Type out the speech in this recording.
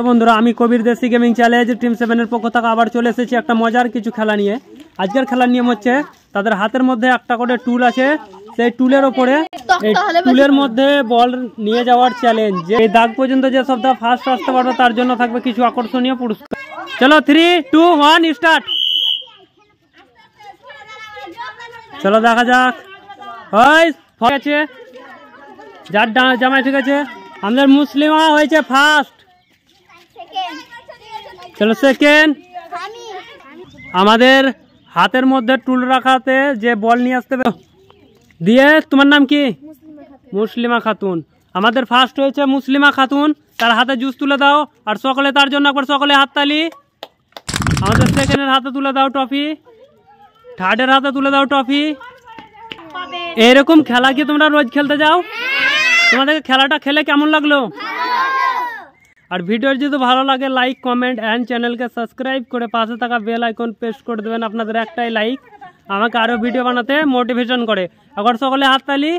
বন্ধুরা, আমি কবির দেশি গেমিং চ্যালেঞ্জ টিম 7 এর পক্ষ থেকে আবার চলে এসেছি একটা মজার কিছু খেলা নিয়ে। আজকের খেলার নিয়ম হচ্ছে, তাদের হাতের মধ্যে একটা করে টুল আছে, সেই টুলের ওপরে এই টুলের মধ্যে বল নিয়ে যাওয়ার চ্যালেঞ্জ। যে এই দাগ পর্যন্ত যে সব ফার্স্ট আসতে পারবে তার জন্য থাকবে কিছু আকর্ষণীয় পুরস্কার। চলো 3, 2, 1 স্টার্ট। চলো দেখা যাক। ঠিক আছে, যার জামাই ঠিক আছে। আমাদের মুসলিমা হয়েছে ফার্স্ট। চলো সেকেন্ড। আমাদের হাতের মধ্যে টুল রাখাতে যে বল নিয়ে আসতে দিয়ে, তোমার নাম কি? মুসলিমা খাতুন। আমাদের ফার্স্ট হয়েছে মুসলিমা খাতুন, তার হাতে জুস তুলে দাও। আর সকলে তার জন্য একবার সকলে হাততালি। আমাদের সেকেন্ডের হাতে তুলে দাও ট্রফি, থার্ডের হাতে তুলে দাও ট্রফি। এরকম খেলা কি তোমরা রোজ খেলতে যাও? তোমাদের খেলাটা খেলে কেমন লাগলো? আর ভিডিও যদি ভালো লাগে লাইক, কমেন্ট এন্ড চ্যানেলকে সাবস্ক্রাইব করে পাশে থাকা বেল আইকন প্রেস করে দেবেন। আপনাদের একটাই লাইক আমাকে আরো ভিডিও বানাতে মোটিভেশন করে। এখন সকলে হাততালি।